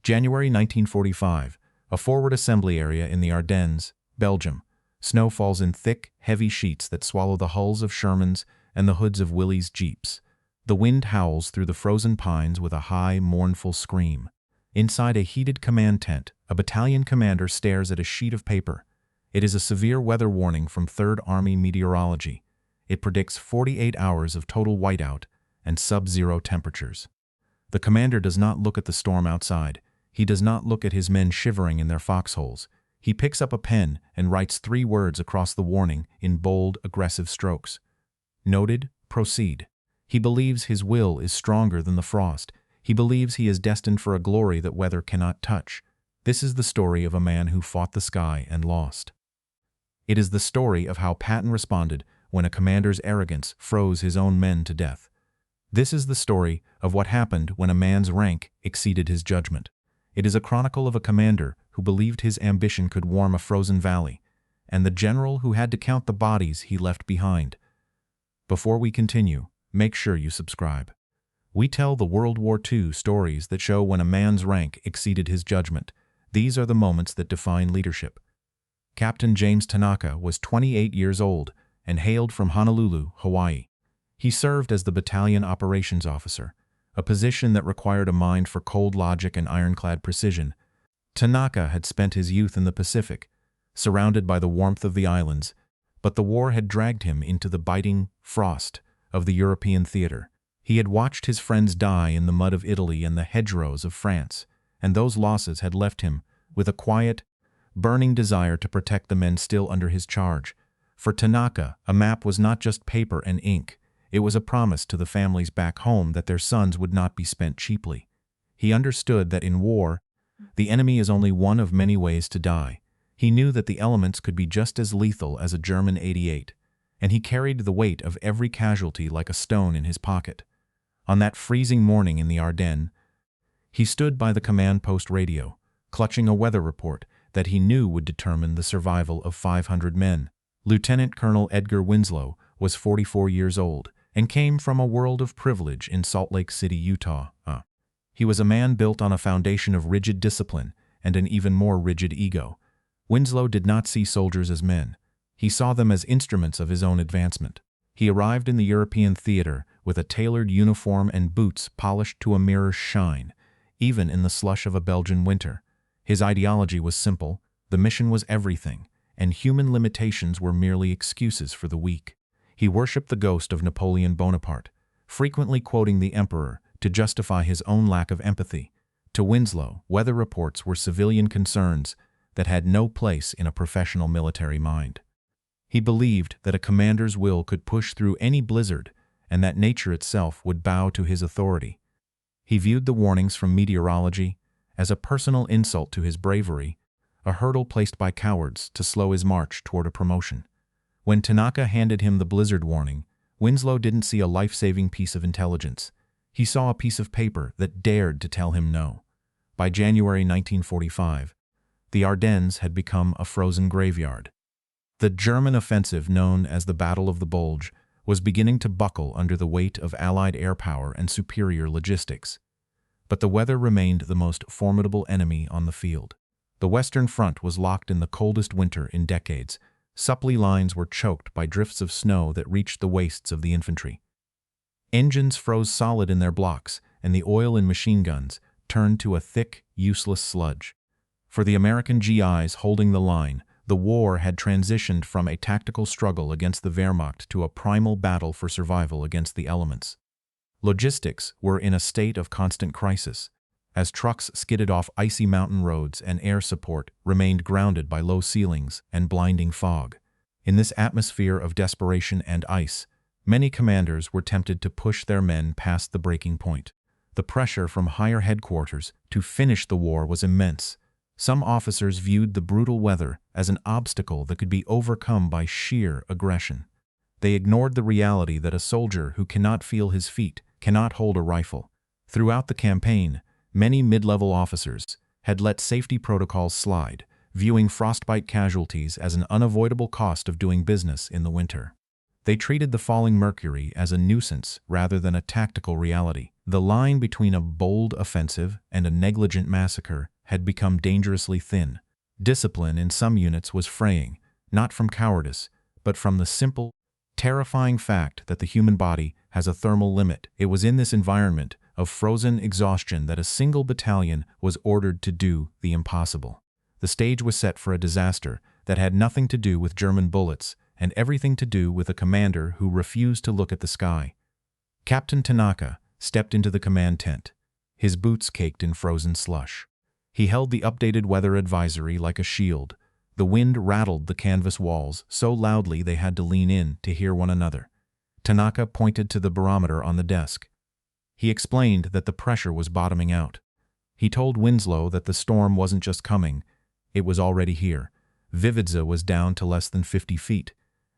January 1945, a forward assembly area in the Ardennes, Belgium. Snow falls in thick, heavy sheets that swallow the hulls of Shermans and the hoods of Willys jeeps. The wind howls through the frozen pines with a high, mournful scream. Inside a heated command tent, a battalion commander stares at a sheet of paper. It is a severe weather warning from 3rd Army Meteorology. It predicts 48 hours of total whiteout and sub-zero temperatures. The commander does not look at the storm outside. He does not look at his men shivering in their foxholes. He picks up a pen and writes 3 words across the warning in bold, aggressive strokes. Noted, proceed. He believes his will is stronger than the frost. He believes he is destined for a glory that weather cannot touch. This is the story of a man who fought the sky and lost. It is the story of how Patton responded when a commander's arrogance froze his own men to death. This is the story of what happened when a man's rank exceeded his judgment. It is a chronicle of a commander who believed his ambition could warm a frozen valley, and the general who had to count the bodies he left behind. Before we continue, make sure you subscribe. We tell the World War II stories that show when a man's rank exceeded his judgment. These are the moments that define leadership. Captain James Tanaka was 28 years old and hailed from Honolulu, Hawaii. He served as the battalion operations officer, a position that required a mind for cold logic and ironclad precision. Tanaka had spent his youth in the Pacific, surrounded by the warmth of the islands, but the war had dragged him into the biting frost of the European theater. He had watched his friends die in the mud of Italy and the hedgerows of France, and those losses had left him with a quiet, burning desire to protect the men still under his charge. For Tanaka, a map was not just paper and ink. It was a promise to the families back home that their sons would not be spent cheaply. He understood that in war, the enemy is only one of many ways to die. He knew that the elements could be just as lethal as a German 88, and he carried the weight of every casualty like a stone in his pocket. On that freezing morning in the Ardennes, he stood by the command post radio, clutching a weather report that he knew would determine the survival of 500 men. Lieutenant Colonel Edgar Winslow was 44 years old and came from a world of privilege in Salt Lake City, Utah. He was a man built on a foundation of rigid discipline and an even more rigid ego. Winslow did not see soldiers as men. He saw them as instruments of his own advancement. He arrived in the European theater with a tailored uniform and boots polished to a mirror's shine, even in the slush of a Belgian winter. His ideology was simple: the mission was everything, and human limitations were merely excuses for the weak. He worshipped the ghost of Napoleon Bonaparte, frequently quoting the emperor to justify his own lack of empathy. To Winslow, weather reports were civilian concerns that had no place in a professional military mind. He believed that a commander's will could push through any blizzard and that nature itself would bow to his authority. He viewed the warnings from meteorology as a personal insult to his bravery, a hurdle placed by cowards to slow his march toward a promotion. When Tanaka handed him the blizzard warning, Winslow didn't see a life-saving piece of intelligence. He saw a piece of paper that dared to tell him no. By January 1945, the Ardennes had become a frozen graveyard. The German offensive, known as the Battle of the Bulge, was beginning to buckle under the weight of Allied air power and superior logistics. But the weather remained the most formidable enemy on the field. The Western Front was locked in the coldest winter in decades. Supply lines were choked by drifts of snow that reached the waists of the infantry. Engines froze solid in their blocks, and the oil in machine guns turned to a thick, useless sludge. For the American GIs holding the line, the war had transitioned from a tactical struggle against the Wehrmacht to a primal battle for survival against the elements. Logistics were in a state of constant crisis, as trucks skidded off icy mountain roads and air support remained grounded by low ceilings and blinding fog. In this atmosphere of desperation and ice, many commanders were tempted to push their men past the breaking point. The pressure from higher headquarters to finish the war was immense. Some officers viewed the brutal weather as an obstacle that could be overcome by sheer aggression. They ignored the reality that a soldier who cannot feel his feet cannot hold a rifle. Throughout the campaign, many mid-level officers had let safety protocols slide, viewing frostbite casualties as an unavoidable cost of doing business in the winter. They treated the falling mercury as a nuisance rather than a tactical reality. The line between a bold offensive and a negligent massacre had become dangerously thin. Discipline in some units was fraying, not from cowardice, but from the simple, terrifying fact that the human body has a thermal limit. It was in this environment of frozen exhaustion that a single battalion was ordered to do the impossible. The stage was set for a disaster that had nothing to do with German bullets and everything to do with a commander who refused to look at the sky. Captain Tanaka stepped into the command tent, his boots caked in frozen slush. He held the updated weather advisory like a shield. The wind rattled the canvas walls so loudly they had to lean in to hear one another. Tanaka pointed to the barometer on the desk. He explained that the pressure was bottoming out. He told Winslow that the storm wasn't just coming, it was already here. Vividza was down to less than 50 feet,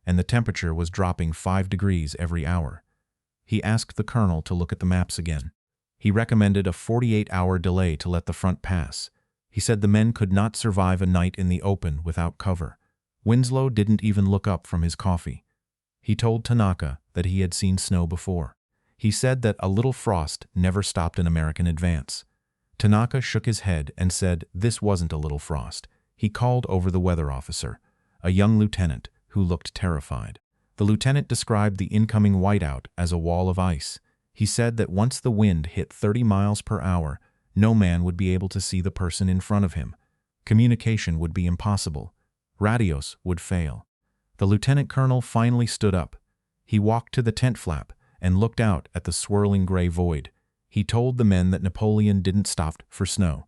and the temperature was dropping 5 degrees every hour. He asked the colonel to look at the maps again. He recommended a 48-hour delay to let the front pass. He said the men could not survive a night in the open without cover. Winslow didn't even look up from his coffee. He told Tanaka that he had seen snow before. He said that a little frost never stopped an American advance. Tanaka shook his head and said this wasn't a little frost. He called over the weather officer, a young lieutenant who looked terrified. The lieutenant described the incoming whiteout as a wall of ice. He said that once the wind hit 30 miles per hour, no man would be able to see the person in front of him. Communication would be impossible. Radios would fail. The lieutenant colonel finally stood up. He walked to the tent flap and looked out at the swirling gray void. He told the men that Napoleon didn't stop for snow.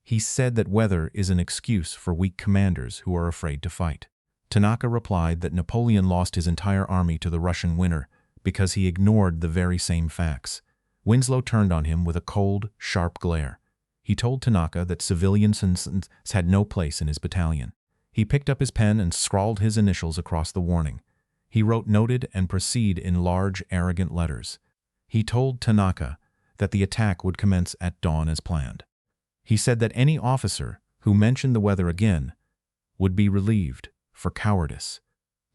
He said that weather is an excuse for weak commanders who are afraid to fight. Tanaka replied that Napoleon lost his entire army to the Russian winter because he ignored the very same facts. Winslow turned on him with a cold, sharp glare. He told Tanaka that civilians had no place in his battalion. He picked up his pen and scrawled his initials across the warning. He wrote "Noted" and "Proceed" in large, arrogant letters. He told Tanaka that the attack would commence at dawn as planned. He said that any officer who mentioned the weather again would be relieved for cowardice.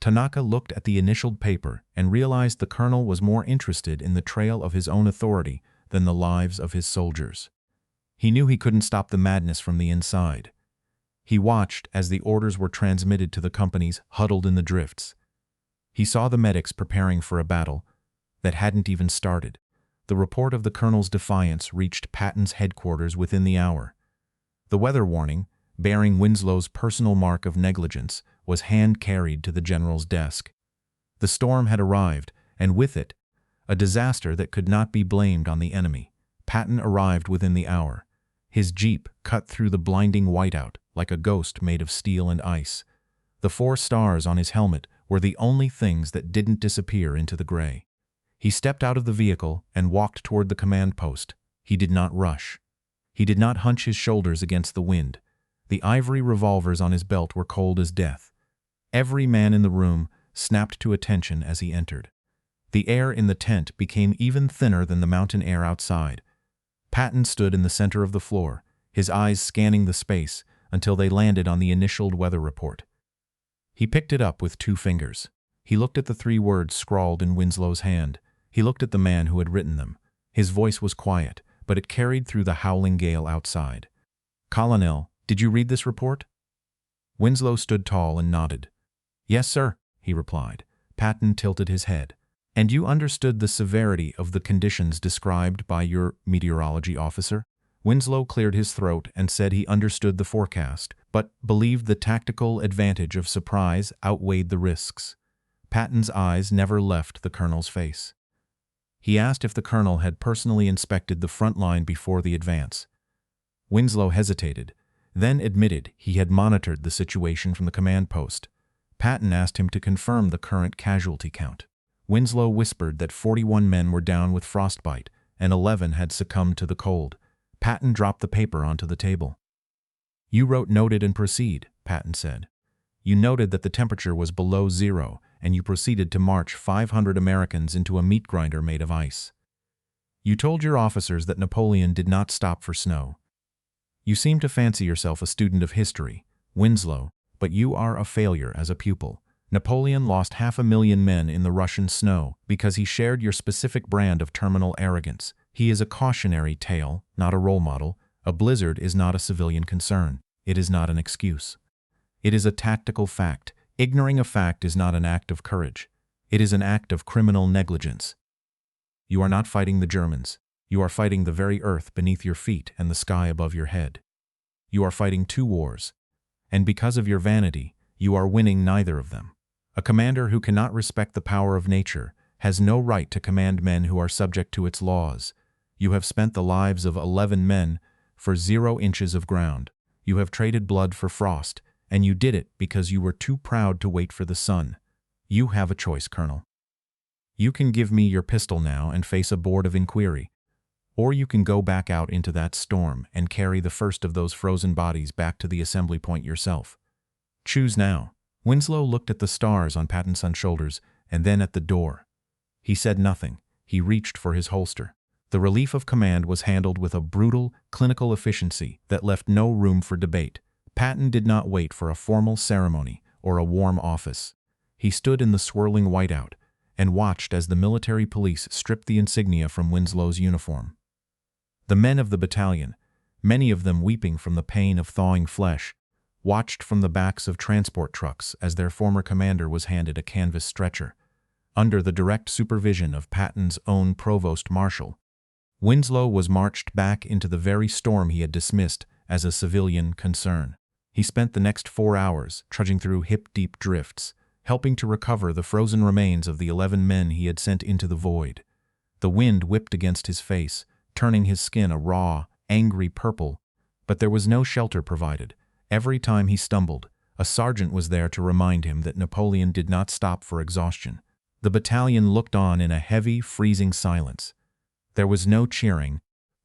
Tanaka looked at the initialed paper and realized the colonel was more interested in the trail of his own authority than the lives of his soldiers. He knew he couldn't stop the madness from the inside. He watched as the orders were transmitted to the companies huddled in the drifts. He saw the medics preparing for a battle that hadn't even started. The report of the colonel's defiance reached Patton's headquarters within the hour. The weather warning, bearing Winslow's personal mark of negligence, was hand-carried to the general's desk. The storm had arrived, and with it, a disaster that could not be blamed on the enemy. Patton arrived within the hour. His jeep cut through the blinding whiteout like a ghost made of steel and ice. The 4 stars on his helmet were the only things that didn't disappear into the gray. He stepped out of the vehicle and walked toward the command post. He did not rush. He did not hunch his shoulders against the wind. The ivory revolvers on his belt were cold as death. Every man in the room snapped to attention as he entered. The air in the tent became even thinner than the mountain air outside. Patton stood in the center of the floor, his eyes scanning the space until they landed on the initialed weather report. He picked it up with 2 fingers. He looked at the 3 words scrawled in Winslow's hand. He looked at the man who had written them. His voice was quiet, but it carried through the howling gale outside. "Colonel, did you read this report?" Winslow stood tall and nodded. "Yes, sir," he replied. Patton tilted his head. "And you understood the severity of the conditions described by your meteorology officer?" Winslow cleared his throat and said he understood the forecast, but believed the tactical advantage of surprise outweighed the risks. Patton's eyes never left the colonel's face. He asked if the colonel had personally inspected the front line before the advance. Winslow hesitated, then admitted he had monitored the situation from the command post. Patton asked him to confirm the current casualty count. Winslow whispered that 41 men were down with frostbite and 11 had succumbed to the cold. Patton dropped the paper onto the table. "You wrote 'Noted' and 'Proceed,'" Patton said. "You noted that the temperature was below 0, and you proceeded to march 500 Americans into a meat grinder made of ice. You told your officers that Napoleon did not stop for snow. You seem to fancy yourself a student of history, Winslow, but you are a failure as a pupil. Napoleon lost 500,000 men in the Russian snow because he shared your specific brand of terminal arrogance. He is a cautionary tale, not a role model. A blizzard is not a civilian concern. It is not an excuse. It is a tactical fact. Ignoring a fact is not an act of courage. It is an act of criminal negligence. You are not fighting the Germans. You are fighting the very earth beneath your feet and the sky above your head. You are fighting two wars. And because of your vanity, you are winning neither of them. A commander who cannot respect the power of nature has no right to command men who are subject to its laws. You have spent the lives of 11 men for 0 inches of ground. You have traded blood for frost, and you did it because you were too proud to wait for the sun. You have a choice, Colonel. You can give me your pistol now and face a board of inquiry, or you can go back out into that storm and carry the first of those frozen bodies back to the assembly point yourself. Choose now. Winslow looked at the stars on Patton's shoulders and then at the door. He said nothing. He reached for his holster. The relief of command was handled with a brutal, clinical efficiency that left no room for debate. Patton did not wait for a formal ceremony or a warm office. He stood in the swirling whiteout and watched as the military police stripped the insignia from Winslow's uniform. The men of the battalion, many of them weeping from the pain of thawing flesh, watched from the backs of transport trucks as their former commander was handed a canvas stretcher. Under the direct supervision of Patton's own provost marshal, Winslow was marched back into the very storm he had dismissed as a civilian concern. He spent the next 4 hours trudging through hip-deep drifts, helping to recover the frozen remains of the 11 men he had sent into the void. The wind whipped against his face, turning his skin a raw, angry purple, but there was no shelter provided. Every time he stumbled, a sergeant was there to remind him that Napoleon did not stop for exhaustion. The battalion looked on in a heavy, freezing silence. There was no cheering,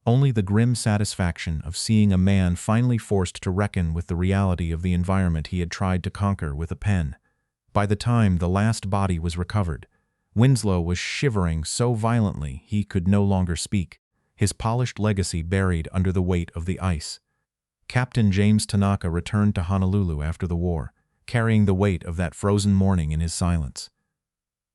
only the grim satisfaction of seeing a man finally forced to reckon with the reality of the environment he had tried to conquer with a pen. By the time the last body was recovered, Winslow was shivering so violently he could no longer speak, his polished legacy buried under the weight of the ice. Captain James Tanaka returned to Honolulu after the war, carrying the weight of that frozen morning in his silence.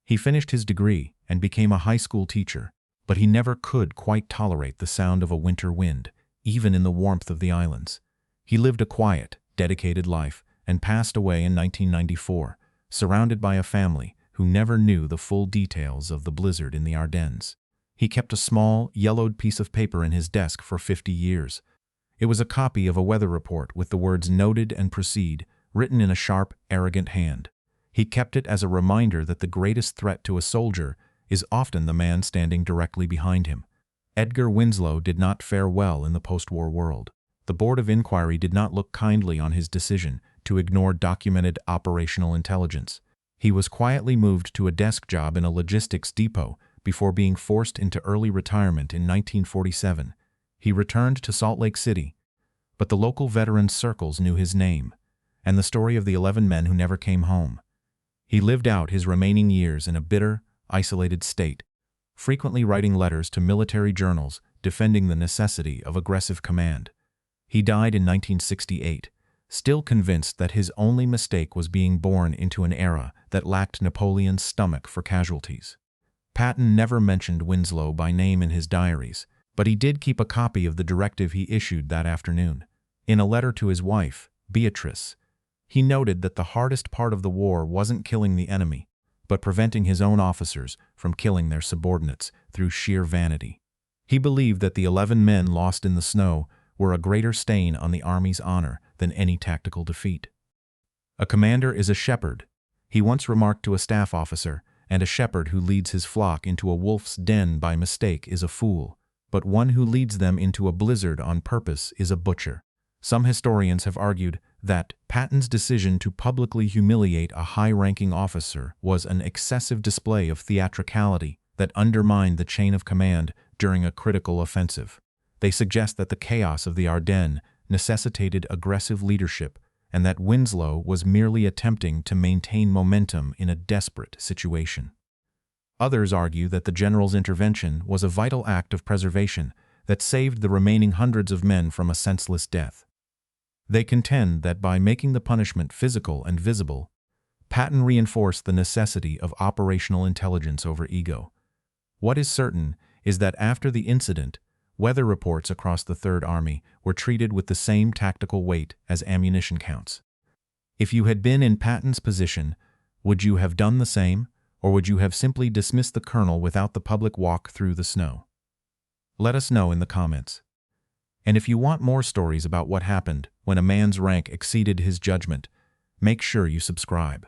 He finished his degree and became a high school teacher, but he never could quite tolerate the sound of a winter wind, even in the warmth of the islands. He lived a quiet, dedicated life and passed away in 1994, surrounded by a family who never knew the full details of the blizzard in the Ardennes. He kept a small, yellowed piece of paper in his desk for 50 years. It was a copy of a weather report with the words "Noted and Proceed" written in a sharp, arrogant hand. He kept it as a reminder that the greatest threat to a soldier is often the man standing directly behind him. Edgar Winslow did not fare well in the post-war world. The Board of Inquiry did not look kindly on his decision to ignore documented operational intelligence. He was quietly moved to a desk job in a logistics depot before being forced into early retirement in 1947. He returned to Salt Lake City, but the local veterans' circles knew his name and the story of the 11 men who never came home. He lived out his remaining years in a bitter, isolated state, frequently writing letters to military journals defending the necessity of aggressive command. He died in 1968, still convinced that his only mistake was being born into an era that lacked Napoleon's stomach for casualties. Patton never mentioned Winslow by name in his diaries, but he did keep a copy of the directive he issued that afternoon. In a letter to his wife, Beatrice, he noted that the hardest part of the war wasn't killing the enemy, but preventing his own officers from killing their subordinates through sheer vanity. He believed that the 11 men lost in the snow were a greater stain on the Army's honor than any tactical defeat. A commander is a shepherd, he once remarked to a staff officer, and a shepherd who leads his flock into a wolf's den by mistake is a fool, but one who leads them into a blizzard on purpose is a butcher. Some historians have argued that Patton's decision to publicly humiliate a high-ranking officer was an excessive display of theatricality that undermined the chain of command during a critical offensive. They suggest that the chaos of the Ardennes necessitated aggressive leadership and that Winslow was merely attempting to maintain momentum in a desperate situation. Others argue that the general's intervention was a vital act of preservation that saved the remaining hundreds of men from a senseless death. They contend that by making the punishment physical and visible, Patton reinforced the necessity of operational intelligence over ego. What is certain is that after the incident, weather reports across the Third Army were treated with the same tactical weight as ammunition counts. If you had been in Patton's position, would you have done the same, or would you have simply dismissed the colonel without the public walk through the snow? Let us know in the comments. And if you want more stories about what happened when a man's rank exceeded his judgment, make sure you subscribe.